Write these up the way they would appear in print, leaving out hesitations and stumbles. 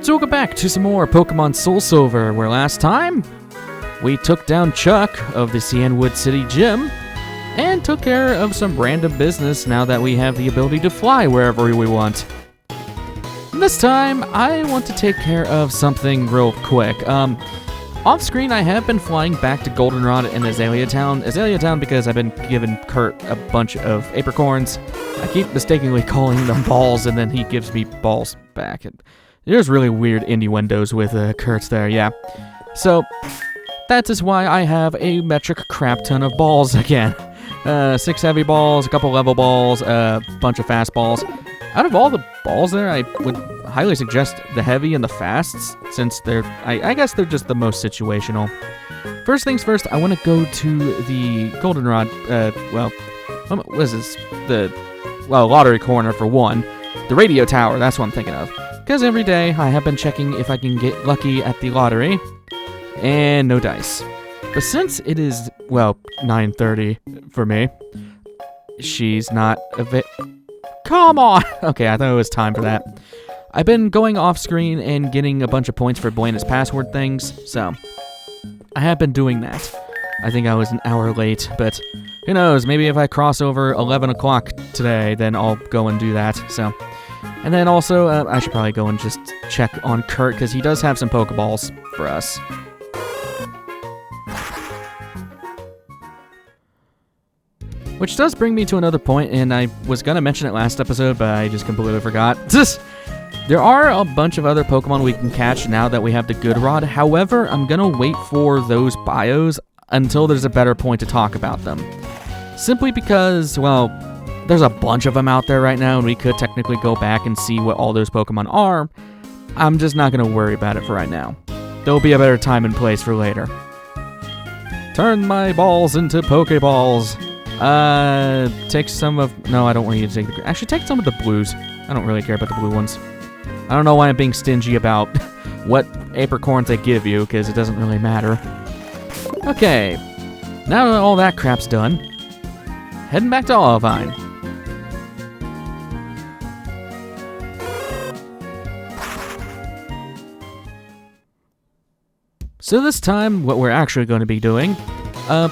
So welcome back to some more Pokemon SoulSilver, where last time we took down Chuck of the Cianwood City Gym and took care of some random business now that we have the ability to fly wherever we want. This time, I want to take care of something real quick. Off screen, I have been flying back to Goldenrod and Azalea Town. Azalea Town because I've been giving Kurt a bunch of apricorns. I keep mistakenly calling them balls, and then he gives me balls back. There's really weird innuendos with Kurt's there, yeah. So, that is why I have a metric crap ton of balls again. 6 heavy balls, a couple level balls, a bunch of fast balls. Out of all the balls there, I would highly suggest the heavy and the fasts, since they're, I guess they're just the most situational. First things first, I want to go to the Goldenrod, what is this? Lottery corner for one. The radio tower, that's what I'm thinking of. Because every day I have been checking if I can get lucky at the lottery, and no dice. But since it is, 9:30 for me, she's not Come on! Okay, I thought it was time for that. I've been going off screen and getting a bunch of points for Buena's password things, so I have been doing that. I think I was an hour late, but who knows, maybe if I cross over 11 o'clock today, then I'll go and do that, so. And then also, I should probably go and just check on Kurt, because he does have some Pokeballs for us. Which does bring me to another point, and I was going to mention it last episode, but I just completely forgot. There are a bunch of other Pokemon we can catch now that we have the Good Rod. However, I'm going to wait for those bios until there's a better point to talk about them. Simply because, there's a bunch of them out there right now, and we could technically go back and see what all those Pokemon are. I'm just not going to worry about it for right now. There'll be a better time and place for later. Turn my balls into Pokeballs. Take some of... No, I don't want you to take the... Actually, take some of the blues. I don't really care about the blue ones. I don't know why I'm being stingy about what apricorns they give you, because it doesn't really matter. Okay. Now that all that crap's done, heading back to Olivine. So this time, what we're actually going to be doing... I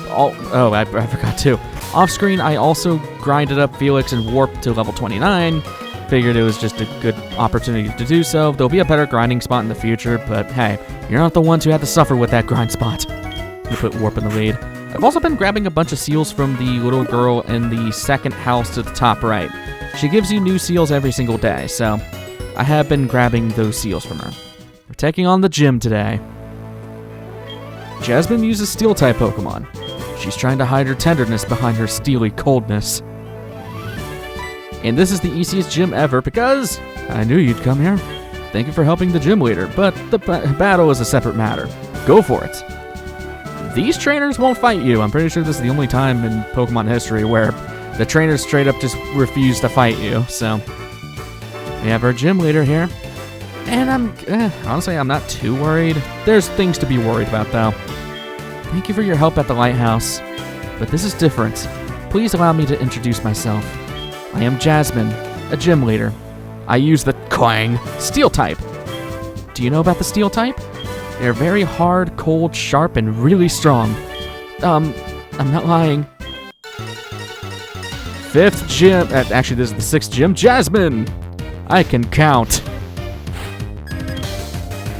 forgot to. Off screen, I also grinded up Felix and warped to level 29. Figured it was just a good opportunity to do so. There'll be a better grinding spot in the future, but hey, you're not the ones who had to suffer with that grind spot. You put warp in the lead. I've also been grabbing a bunch of seals from the little girl in the second house to the top right. She gives you new seals every single day, so I have been grabbing those seals from her. We're taking on the gym today. Jasmine uses Steel-type Pokemon. She's trying to hide her tenderness behind her steely coldness. And this is the easiest gym ever because I knew you'd come here. Thank you for helping the gym leader, but the battle is a separate matter. Go for it. These trainers won't fight you. I'm pretty sure this is the only time in Pokemon history where the trainers straight up just refuse to fight you, so. We have our gym leader here. And honestly, I'm not too worried. There's things to be worried about, though. Thank you for your help at the lighthouse. But this is different. Please allow me to introduce myself. I am Jasmine, a gym leader. I use the Clang Steel type. Do you know about the Steel type? They're very hard, cold, sharp, and really strong. I'm not lying. 5th gym. Actually, this is the 6th gym. Jasmine! I can count.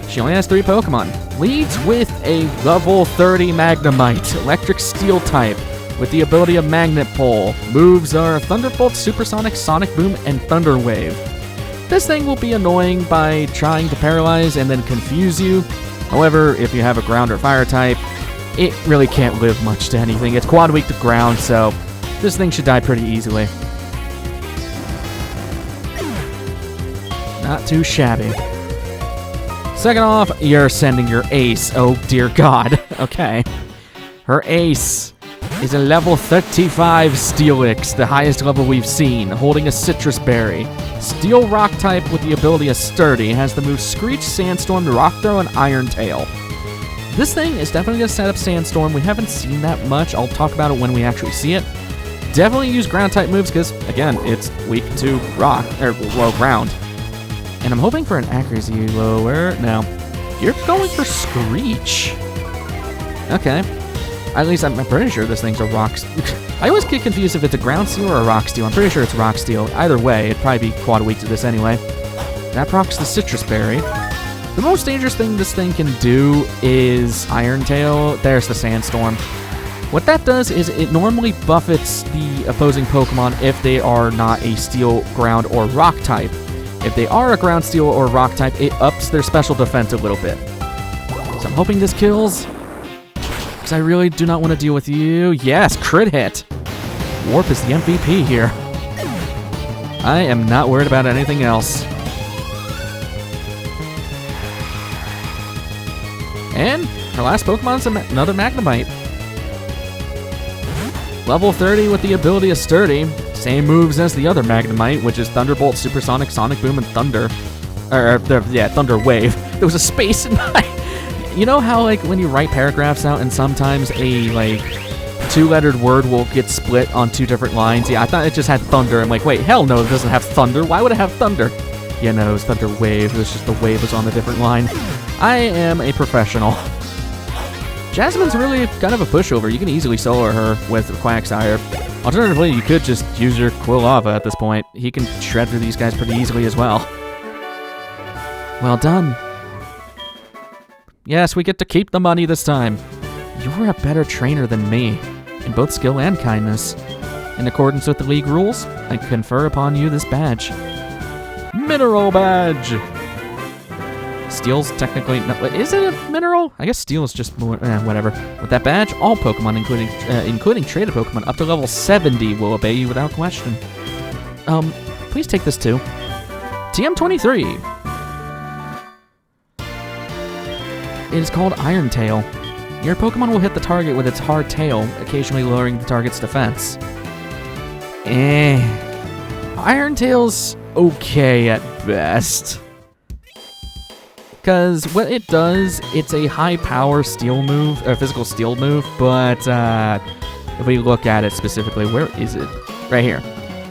She only has 3 Pokemon. Leads with a level 30 Magnemite, electric steel type, with the ability of Magnet Pole. Moves are Thunderbolt, Supersonic, Sonic Boom, and Thunder Wave. This thing will be annoying by trying to paralyze and then confuse you. However, if you have a ground or fire type, it really can't live much to anything. It's quad weak to ground, so this thing should die pretty easily. Not too shabby. Second off, you're sending your ace. Oh, dear God. Okay. Her ace is a level 35 Steelix, the highest level we've seen, holding a Citrus Berry. Steel Rock type with the ability of Sturdy, has the moves Screech, Sandstorm, Rock Throw, and Iron Tail. This thing is definitely going to set up Sandstorm. We haven't seen that much. I'll talk about it when we actually see it. Definitely use ground type moves because, again, it's weak to rock, or, well, ground. And I'm hoping for an accuracy lower. No. You're going for Screech. Okay. At least I'm pretty sure this thing's a rock. I always get confused if it's a ground steel or a rock steel. I'm pretty sure it's rock steel. Either way, it'd probably be quad weak to this anyway. That procs the citrus berry. The most dangerous thing this thing can do is Iron Tail. There's the Sandstorm. What that does is it normally buffets the opposing Pokemon if they are not a steel, ground, or rock type. If they are a ground, steel, or rock type, it ups their special defense a little bit. So I'm hoping this kills, because I really do not want to deal with you. Yes, crit hit. Warp is the MVP here. I am not worried about anything else. And our last Pokemon's another Magnemite. Level 30 with the ability of Sturdy. Same moves as the other Magnemite, which is Thunderbolt, Supersonic, Sonic Boom, and Thunder. Thunder Wave. There was a space in my... You know how, like, when you write paragraphs out and sometimes a, like, two-lettered word will get split on two different lines? Yeah, I thought it just had Thunder. I'm like, wait, hell no, it doesn't have Thunder. Why would it have Thunder? Yeah, no, it was Thunder Wave. It was just the wave was on a different line. I am a professional. Jasmine's really kind of a pushover. You can easily solo her with Quagsire. Alternatively, you could just use your Quilava at this point. He can shred through these guys pretty easily as well. Well done. Yes, we get to keep the money this time. You're a better trainer than me, in both skill and kindness. In accordance with the league rules, I confer upon you this badge. Mineral Badge! Steel's technically... No, is it a mineral? I guess steel is just more... whatever. With that badge, all Pokemon, including traded Pokemon, up to level 70 will obey you without question. Please take this too. TM23. It is called Iron Tail. Your Pokemon will hit the target with its hard tail, occasionally lowering the target's defense. Iron Tail's okay at best. Because what it does, it's a high-power steel move, or physical steel move, but if we look at it specifically, where is it? Right here.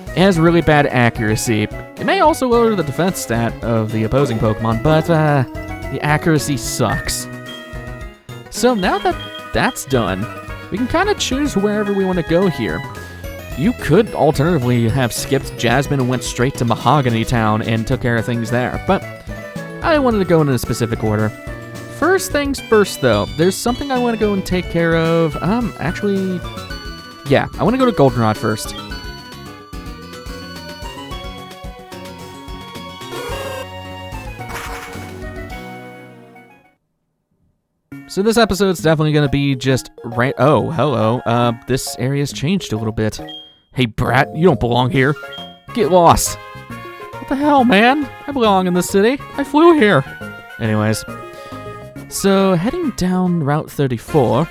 It has really bad accuracy. It may also lower the defense stat of the opposing Pokemon, but the accuracy sucks. So now that that's done, we can kind of choose wherever we want to go here. You could alternatively have skipped Jasmine and went straight to Mahogany Town and took care of things there, but I wanted to go in a specific order. First things first, though, there's something I want to go and take care of. Actually, yeah, I want to go to Goldenrod first. So this episode's definitely going to be just right... Oh, hello. This area's changed a little bit. Hey, brat, you don't belong here. Get lost. What the hell, man? I belong in this city. I flew here. Anyways. So, heading down Route 34.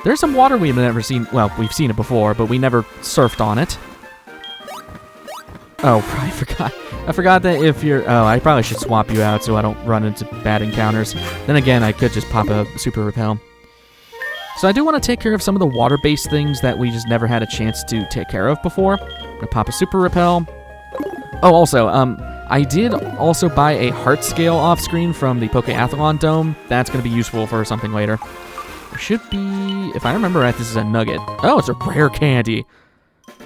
There's some water we've never seen. Well, we've seen it before, but we never surfed on it. Oh, I forgot. I forgot that if you're... Oh, I probably should swap you out so I don't run into bad encounters. Then again, I could just pop a Super Repel. So I do want to take care of some of the water-based things that we just never had a chance to take care of before. I'm gonna pop a Super Repel. Oh, also, I did also buy a heart scale off-screen from the Pokeathlon Dome. That's going to be useful for something later. There should be... If I remember right, this is a nugget. Oh, it's a rare candy.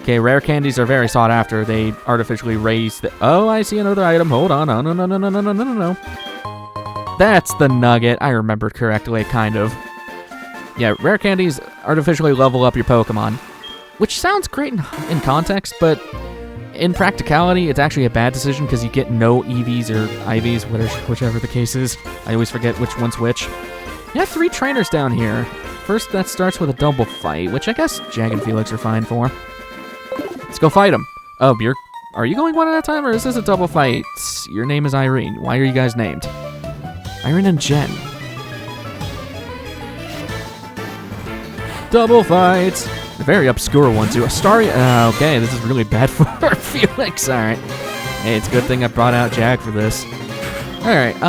Okay, rare candies are very sought after. They artificially raise the... Oh, I see another item. Hold on. No. That's the nugget. I remembered correctly, kind of. Yeah, rare candies artificially level up your Pokemon. Which sounds great in context, but in practicality, it's actually a bad decision because you get no EVs or IVs, whichever the case is. I always forget which one's which. You have 3 trainers down here. First, that starts with a double fight, which I guess Jag and Felix are fine for. Let's go fight them. Oh, are you going one at a time, or is this a double fight? Your name is Irene. Why are you guys named? Irene and Jen. Double fights. A very obscure one, too. A starry... okay, this is really bad for Felix. Alright. Hey, it's a good thing I brought out Jag for this. Alright,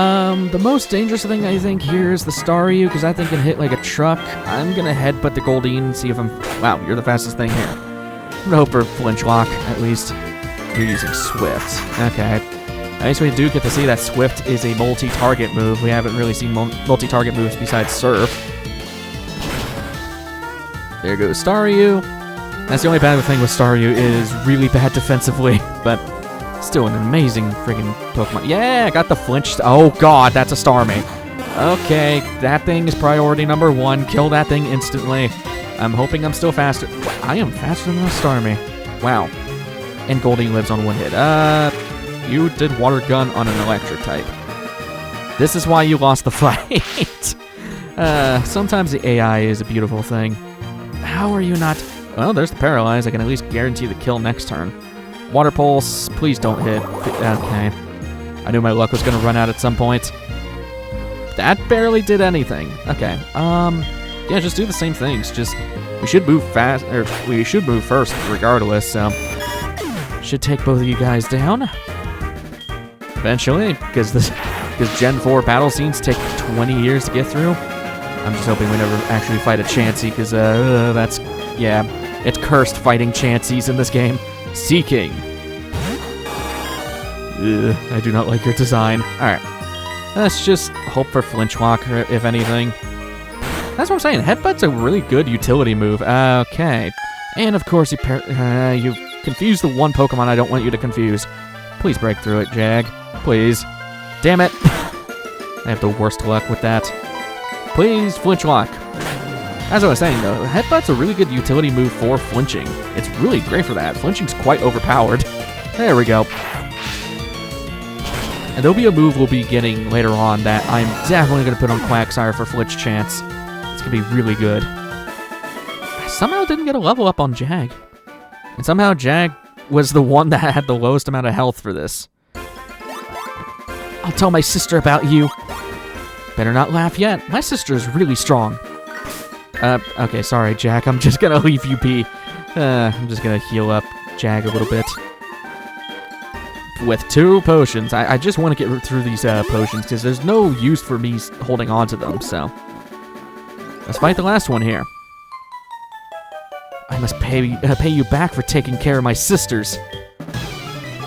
the most dangerous thing I think here is the Staryu, because I think it can hit like a truck. I'm gonna headbutt the Goldeen and see if I'm... Wow, you're the fastest thing here. I'm gonna hope for Flinch Lock, at least. You're using Swift. Okay. At least we do get to see that Swift is a multi-target move. We haven't really seen multi-target moves besides Surf. There goes Staryu. That's the only bad thing with Staryu, is really bad defensively, but still an amazing friggin' Pokemon. Yeah, I got the flinch. Oh god, that's a Starmie. Okay, that thing is priority number 1. Kill that thing instantly. I'm hoping I'm still faster. I am faster than a Starmie. Wow. And Goldie lives on 1 hit. You did Water Gun on an Electric type. This is why you lost the fight. Sometimes the AI is a beautiful thing. How are you not... Well, there's the Paralyze. I can at least guarantee the kill next turn. Water Pulse, please don't hit. Okay. I knew my luck was going to run out at some point. That barely did anything. Okay. Yeah, just do the same things. Just, we should move fast, or we should move first regardless, so... Should take both of you guys down. Eventually, because Gen 4 battle scenes take 20 years to get through. I'm just hoping we never actually fight a Chansey, because that's... Yeah, it's cursed fighting Chanseys in this game. Seeking. Ugh, I do not like your design. Alright. Let's just hope for Flinch Lock, if anything. That's what I'm saying. Headbutt's a really good utility move. Okay. And of course, you confused the one Pokemon I don't want you to confuse. Please break through it, Jag. Please. Damn it. I have the worst luck with that. Please, Flinch Lock. As I was saying, though, Headbutt's a really good utility move for flinching. It's really great for that. Flinching's quite overpowered. There we go. And there'll be a move we'll be getting later on that I'm definitely going to put on Quagsire for Flinch Chance. It's going to be really good. I somehow didn't get a level up on Jag. And somehow Jag was the one that had the lowest amount of health for this. I'll tell my sister about you. Better not laugh yet. My sister is really strong. Okay, sorry, Jag. I'm just gonna leave you be. I'm just gonna heal up Jag a little bit. With 2 potions. I just want to get through these potions, because there's no use for me holding on to them, so. Let's fight the last one here. I must pay you back for taking care of my sisters.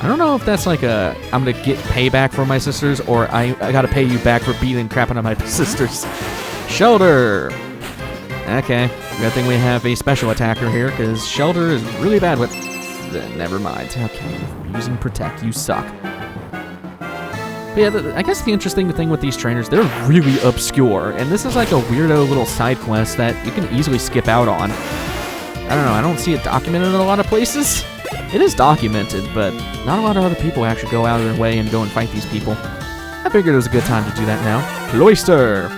I don't know if that's like a, I'm gonna get payback for my sisters, or I gotta pay you back for beating crap out of my sisters. Shelter! Okay, good thing we have a special attacker here, because Shelter is really bad with... Never mind. Okay, using Protect, you suck. But yeah, I guess the interesting thing with these trainers, they're really obscure, and this is like a weirdo little side quest that you can easily skip out on. I don't know, I don't see it documented in a lot of places. It is documented, but not a lot of other people actually go out of their way and go and fight these people. I figured it was a good time to do that now. Cloyster!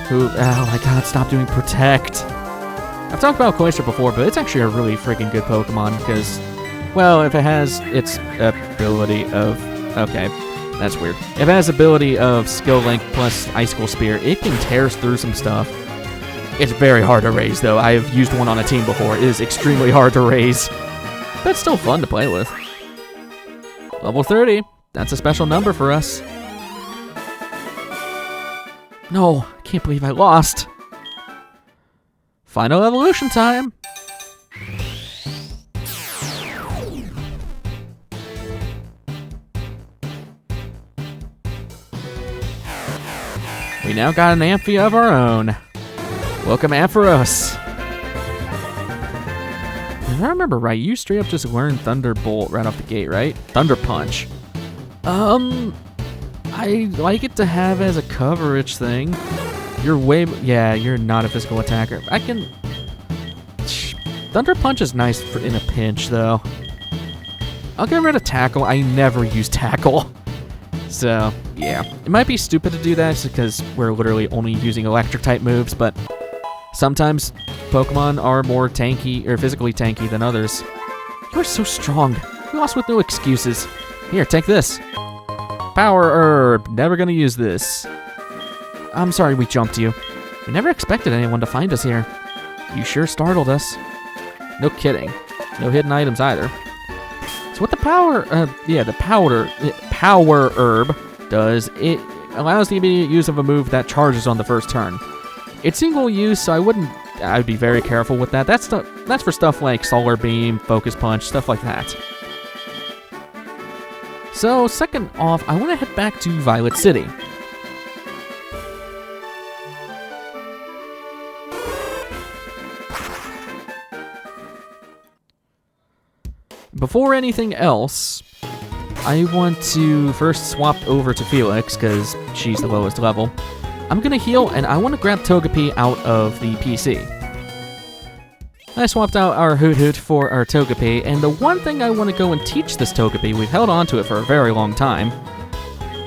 Who, oh my god, stop doing Protect. I've talked about Cloyster before, but it's actually a really freaking good Pokemon, because, well, if it has its ability of, okay, that's weird. If it has ability of Skill Link plus Icicle Spear, it can tear through some stuff. It's very hard to raise, though. I have used one on a team before. It is extremely hard to raise, but it's still fun to play with. Level 30. That's a special number for us. No, I can't believe I lost. Final evolution time. We now got an Amphi of our own. Welcome, Ampharos. If I remember right, you straight up just learned Thunderbolt right off the gate, right? Thunder Punch. I like it to have as a coverage thing. You're way... Yeah, you're not a physical attacker. I can... Thunder Punch is nice for in a pinch, though. I'll get rid of Tackle. I never use Tackle. So, yeah. It might be stupid to do that because we're literally only using Electric-type moves, but sometimes Pokemon are more tanky, or physically tanky than others. You are so strong. You lost with no excuses. Here, take this. Power Herb. Never gonna use this. I'm sorry we jumped you. We never expected anyone to find us here. You sure startled us. No kidding. No hidden items either. So what the Power Herb does, it allows the immediate use of a move that charges on the first turn. It's single use, so I'd be very careful with that. That's for stuff like Solar Beam, Focus Punch, stuff like that. So, second off, I want to head back to Violet City. Before anything else, I want to first swap over to Felix, because she's the lowest level. I'm going to heal, and I want to grab Togepi out of the PC. I swapped out our Hoot Hoot for our Togepi, and the one thing I want to go and teach this Togepi, we've held on to it for a very long time,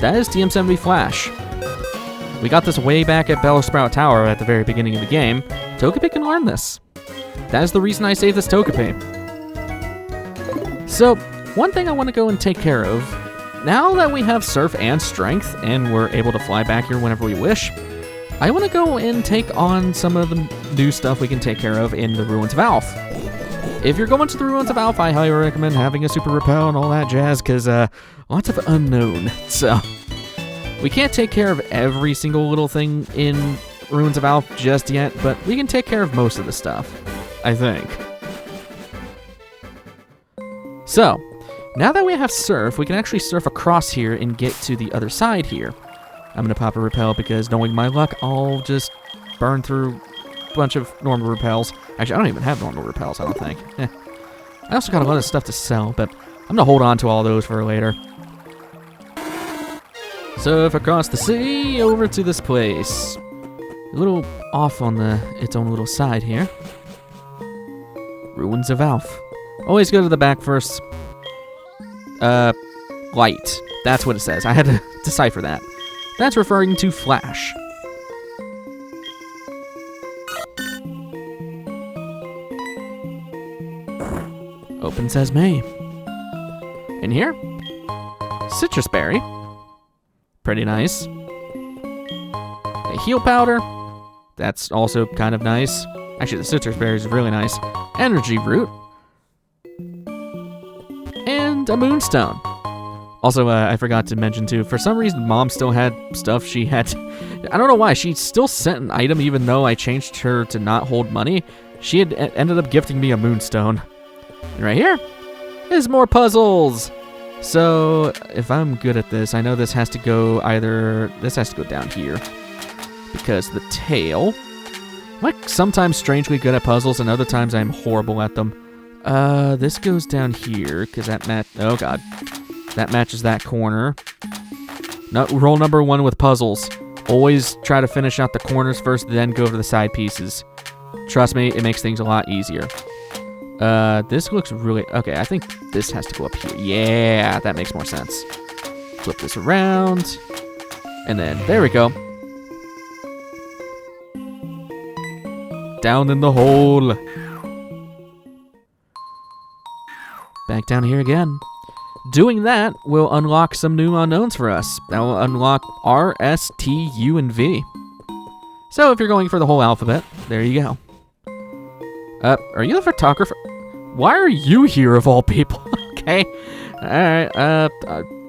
that is TM70 Flash. We got this way back at Bellsprout Tower at the very beginning of the game. Togepi can learn this. That is the reason I saved this Togepi. So, one thing I want to go and take care of, now that we have Surf and Strength, and we're able to fly back here whenever we wish, I want to go and take on some of the new stuff we can take care of in the Ruins of Alph. If you're going to the Ruins of Alph, I highly recommend having a Super Repel and all that jazz, because lots of unknown. So, we can't take care of every single little thing in Ruins of Alph just yet, but we can take care of most of the stuff, I think. So, now that we have Surf, we can actually surf across here and get to the other side here. I'm going to pop a Repel because, knowing my luck, I'll just burn through a bunch of normal Repels. Actually, I don't even have normal Repels, I don't think. I also got a lot of stuff to sell, but I'm going to hold on to all those for later. Surf across the sea over to this place. A little off on its own little side here. Ruins of Alph. Always go to the back first. Light. That's what it says. I had to decipher that. That's referring to Flash. Open says May. In here? Citrus Berry. Pretty nice. A heal powder. That's also kind of nice. Actually, the Citrus Berry is really nice. Energy Root. And a Moonstone. Also, I forgot to mention too, for some reason Mom still had stuff she had. I don't know why, she still sent an item even though I changed her to not hold money. She had ended up gifting me a Moonstone. And right here is more puzzles. So, if I'm good at this, I know this has to go this has to go down here. Because the tail. I'm like sometimes strangely good at puzzles and other times I'm horrible at them. This goes down here, because that oh god. That matches that corner. No, rule number 1 with puzzles. Always try to finish out the corners first, then go to the side pieces. Trust me, it makes things a lot easier. This looks really... Okay, I think this has to go up here. Yeah, that makes more sense. Flip this around. And then, there we go. Down in the hole. Back down here again. Doing that will unlock some new unknowns for us. That will unlock R, S, T, U, and V. So if you're going for the whole alphabet, there you go. Are you the photographer? Why are you here of all people? Okay. Alright,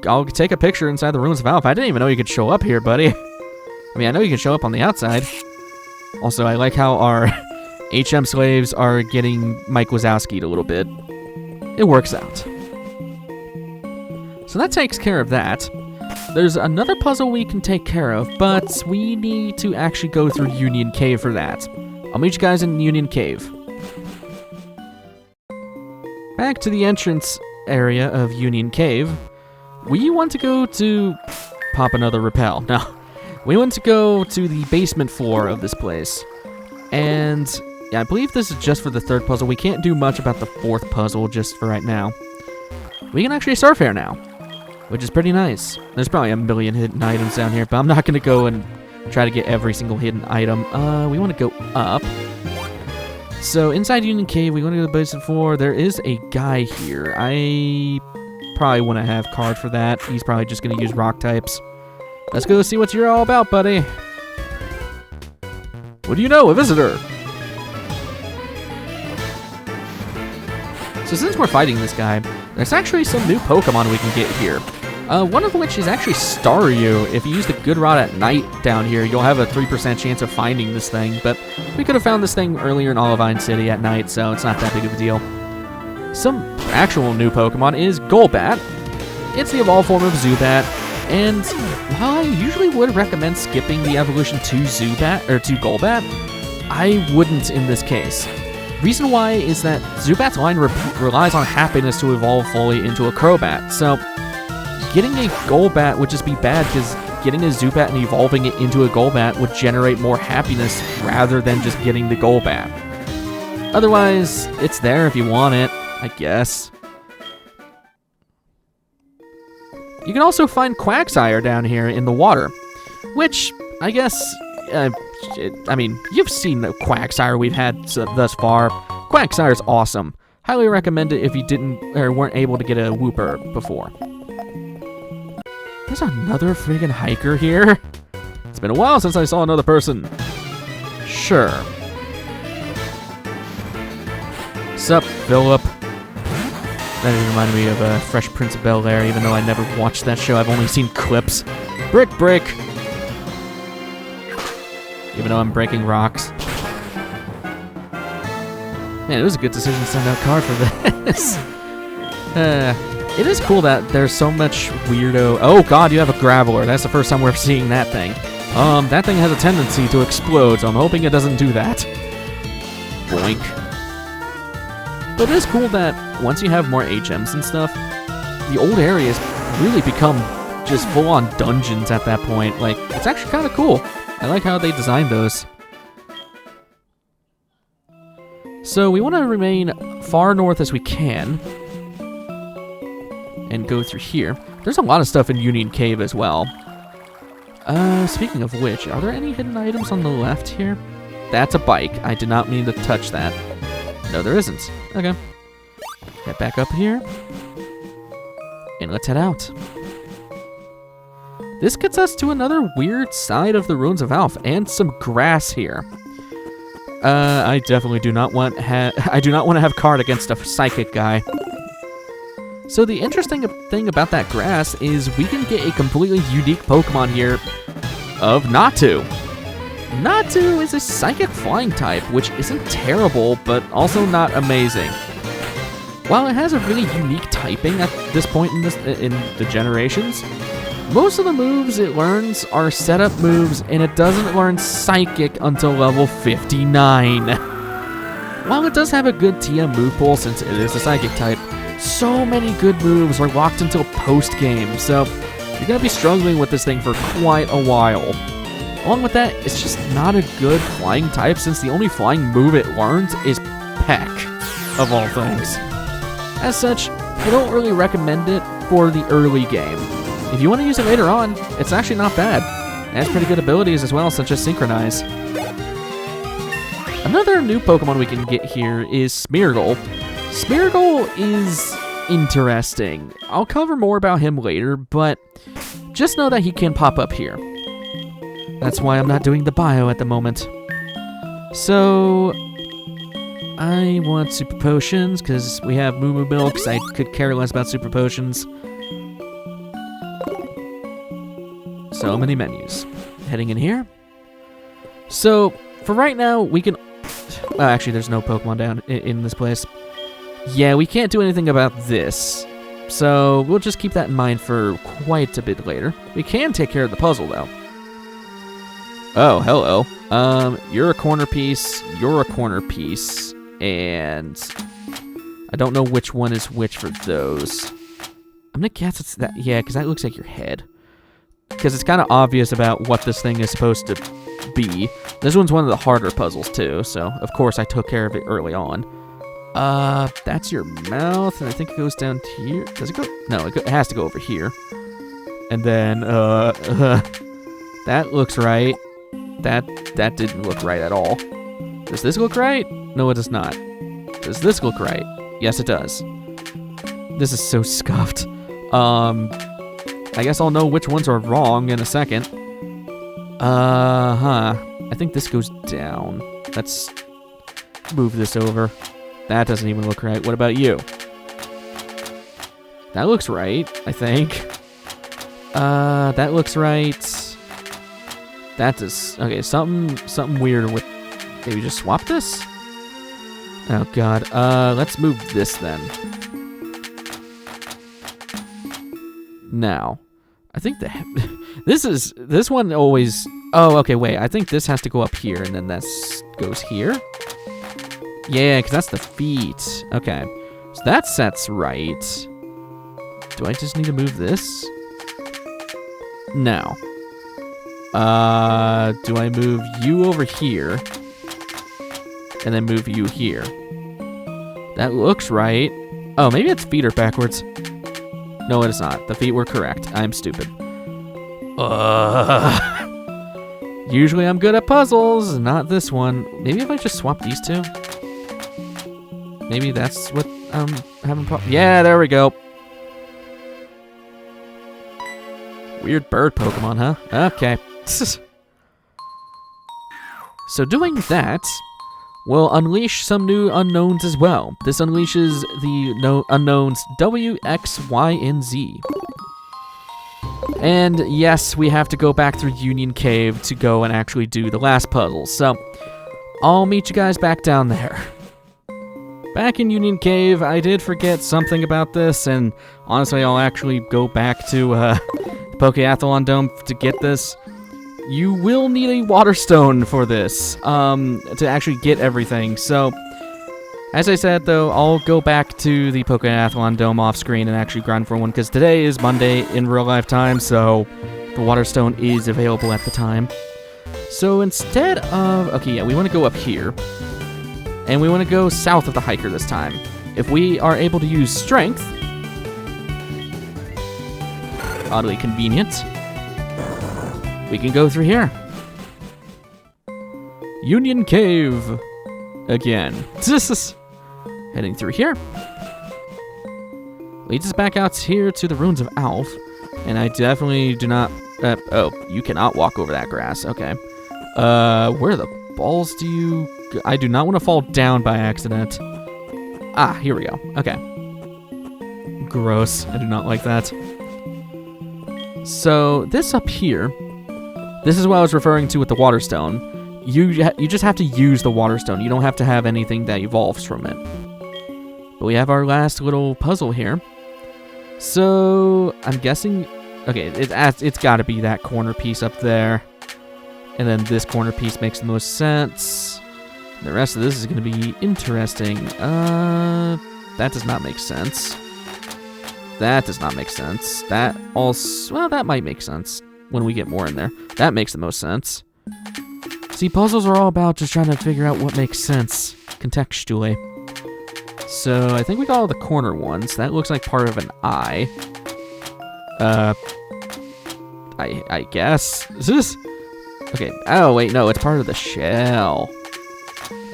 I'll take a picture inside the Ruins of Alph. I didn't even know you could show up here, buddy. I mean, I know you can show up on the outside. Also, I like how our HM slaves are getting Mike Wazowski'd a little bit. It works out. So that takes care of that. There's another puzzle we can take care of, but we need to actually go through Union Cave for that. I'll meet you guys in Union Cave. Back to the entrance area of Union Cave. We want to go to... Pop another Repel. No. We want to go to the basement floor of this place. And... yeah, I believe this is just for the 3rd puzzle. We can't do much about the 4th puzzle just for right now. We can actually surf here now, which is pretty nice. There's probably a million hidden items down here, but I'm not going to go and try to get every single hidden item. We want to go up. So inside Union Cave, we want to go to the basement floor. There is a guy here. I probably want to have card for that. He's probably just going to use rock types. Let's go see what you're all about, buddy. What do you know? A visitor. So since we're fighting this guy, there's actually some new Pokemon we can get here. One of which is actually Staryu. If you use the Good Rod at night down here, you'll have a 3% chance of finding this thing, but we could have found this thing earlier in Olivine City at night, so it's not that big of a deal. Some actual new Pokemon is Golbat. it's the evolved form of Zubat, and while I usually would recommend skipping the evolution to Zubat, or to Golbat, I wouldn't in this case. Reason why is that Zubat's line relies on happiness to evolve fully into a Crobat, so getting a Golbat would just be bad because getting a Zubat and evolving it into a Golbat would generate more happiness rather than just getting the Golbat. Otherwise, it's there if you want it, I guess. You can also find Quagsire down here in the water, which, I guess, I mean, you've seen the Quagsire we've had thus far. Quagsire's awesome. Highly recommend it if you didn't or weren't able to get a Wooper before. There's another friggin' hiker here. It's been a while since I saw another person. Sure. Sup, Philip? That reminded me of Fresh Prince of Bel-Air, even though I never watched that show. I've only seen clips. Brick, brick! Even though I'm breaking rocks. Man, it was a good decision to send out card for this. It is cool that there's so much weirdo... Oh god, you have a Graveler. That's the first time we're seeing that thing. That thing has a tendency to explode, so I'm hoping it doesn't do that. Boink. But it is cool that once you have more HMs and stuff, the old areas really become just full-on dungeons at that point. Like, it's actually kind of cool. I like how they designed those. So we want to remain far north as we can. And go through here. There's a lot of stuff in Union Cave as well. Speaking of which, are there any hidden items on the left here? That's a bike. I did not mean to touch that. No, there isn't. Okay. Get back up here. And let's head out. This gets us to another weird side of the Ruins of Alph and some grass here. I definitely do not want I do not want to have card against a psychic guy. So the interesting thing about that grass is we can get a completely unique Pokemon here of Natu. Natu is a psychic flying type, which isn't terrible, but also not amazing. While it has a really unique typing at this point in the generations, most of the moves it learns are setup moves, and it doesn't learn Psychic until level 59. While it does have a good TM move pool since it is a Psychic type, so many good moves are locked until post-game, so you're going to be struggling with this thing for quite a while. Along with that, it's just not a good flying type since the only flying move it learns is Peck, of all things. As such, I don't really recommend it for the early game. If you want to use it later on, it's actually not bad. It has pretty good abilities as well, such as Synchronize. Another new Pokemon we can get here is Smeargle. Smeargle is interesting. I'll cover more about him later, but just know that he can pop up here. That's why I'm not doing the bio at the moment. So, I want Super Potions, because we have Moo Moo Milks. I could care less about Super Potions. So many menus. Heading in here. So, for right now, we can... actually, there's no Pokemon down in this place. Yeah, we can't do anything about this. So, we'll just keep that in mind for quite a bit later. We can take care of the puzzle, though. Oh, hello. You're a corner piece, you're a corner piece, and I don't know which one is which for those. I'm gonna guess it's that, yeah, because that looks like your head. Because it's kind of obvious about what this thing is supposed to be. This one's one of the harder puzzles, too, so of course I took care of it early on. That's your mouth, and I think it goes down to here. Does it go? No, it has to go over here. And then, that looks right. That didn't look right at all. Does this look right? No, it does not. Does this look right? Yes, it does. This is so scuffed. I guess I'll know which ones are wrong in a second. I think this goes down. Let's move this over. That doesn't even look right. What about you? That looks right, I think. That looks right. That does... Okay, something weird with... Maybe just swap this? Oh, God. Let's move this, then. Now, I think this one always... Oh, okay, wait. I think this has to go up here, and then this goes here. Yeah, because that's the feet. Okay. So that set's right. Do I just need to move this? No. Do I move you over here? And then move you here? That looks right. Oh, maybe its feet are backwards. No, it is not. The feet were correct. I'm stupid. Usually I'm good at puzzles, not this one. Maybe if I just swap these two? Maybe that's what I'm having problems. Yeah, there we go. Weird bird Pokemon, huh? Okay. So doing that will unleash some new unknowns as well. This unleashes the unknowns W, X, Y, and Z. And yes, we have to go back through Union Cave to go and actually do the last puzzle. So I'll meet you guys back down there. Back in Union Cave, I did forget something about this, and honestly, I'll actually go back to Pokéathlon Dome to get this. You will need a water stone for this, to actually get everything. So, as I said, though, I'll go back to the Pokéathlon Dome off screen and actually grind for one, because today is Monday in real life time, so the water stone is available at the time. So instead of... Okay, yeah, we want to go up here. And we want to go south of the hiker this time. If we are able to use strength... Oddly convenient. We can go through here. Union Cave. Again. Heading through here. Leads us back out here to the Ruins of Alph. And I definitely do not... oh, you cannot walk over that grass. Okay. Where the balls do you... I do not want to fall down by accident. Ah, here we go. Okay. Gross. I do not like that. So, this up here... This is what I was referring to with the water stone. You just have to use the water stone. You don't have to have anything that evolves from it. But we have our last little puzzle here. So, I'm guessing... Okay, it's got to be that corner piece up there. And then this corner piece makes the most sense. The rest of this is going to be interesting. That does not make sense. That does not make sense. That also... Well, that might make sense when we get more in there. That makes the most sense. See, puzzles are all about just trying to figure out what makes sense contextually. So, I think we got all the corner ones. That looks like part of an eye. I guess. Is this... Okay. Oh, wait, no. It's part of the shell.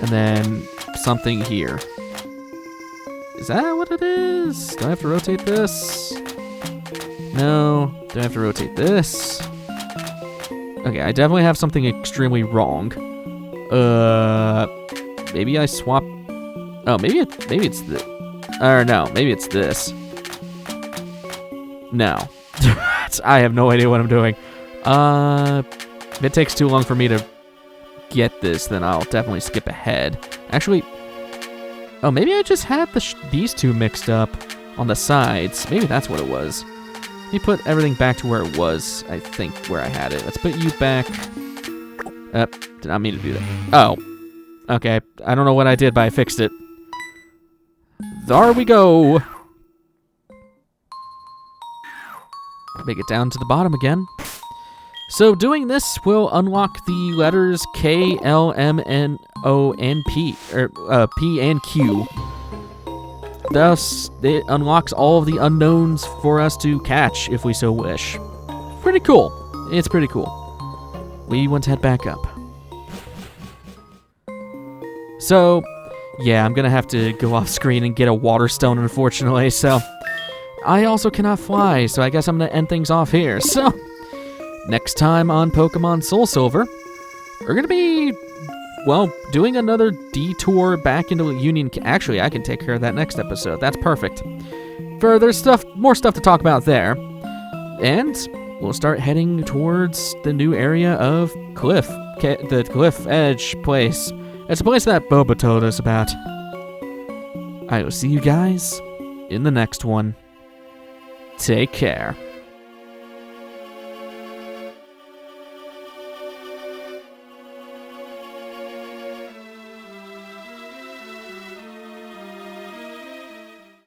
And then something here. Is that what it is? Do I have to rotate this? No. Do I have to rotate this? Okay, I definitely have something extremely wrong. Maybe I swap... Oh, maybe it's this. Or no, maybe it's this. No. I have no idea what I'm doing. If it takes too long for me to get this, then I'll definitely skip ahead. Actually, oh, maybe I just had these two mixed up on the sides. Maybe that's what it was. Let me put everything back to where it was, I think, where I had it. Let's put you back. Did not mean to do that. Oh. Okay. I don't know what I did, but I fixed it. There we go. Make it down to the bottom again. So doing this will unlock the letters K, L, M, N, O, and P, or P and Q. Thus, it unlocks all of the unknowns for us to catch if we so wish. Pretty cool. It's pretty cool. We want to head back up. So, yeah, I'm gonna have to go off screen and get a water stone, unfortunately, so... I also cannot fly, so I guess I'm gonna end things off here. So, next time on Pokemon SoulSilver, we're gonna be, well, doing another detour back into Union... Actually, I can take care of that next episode. That's perfect. There's more stuff to talk about there. And we'll start heading towards the new area of Cliff. The Cliff Edge place. It's a place that Boba told us about. I will see you guys in the next one. Take care.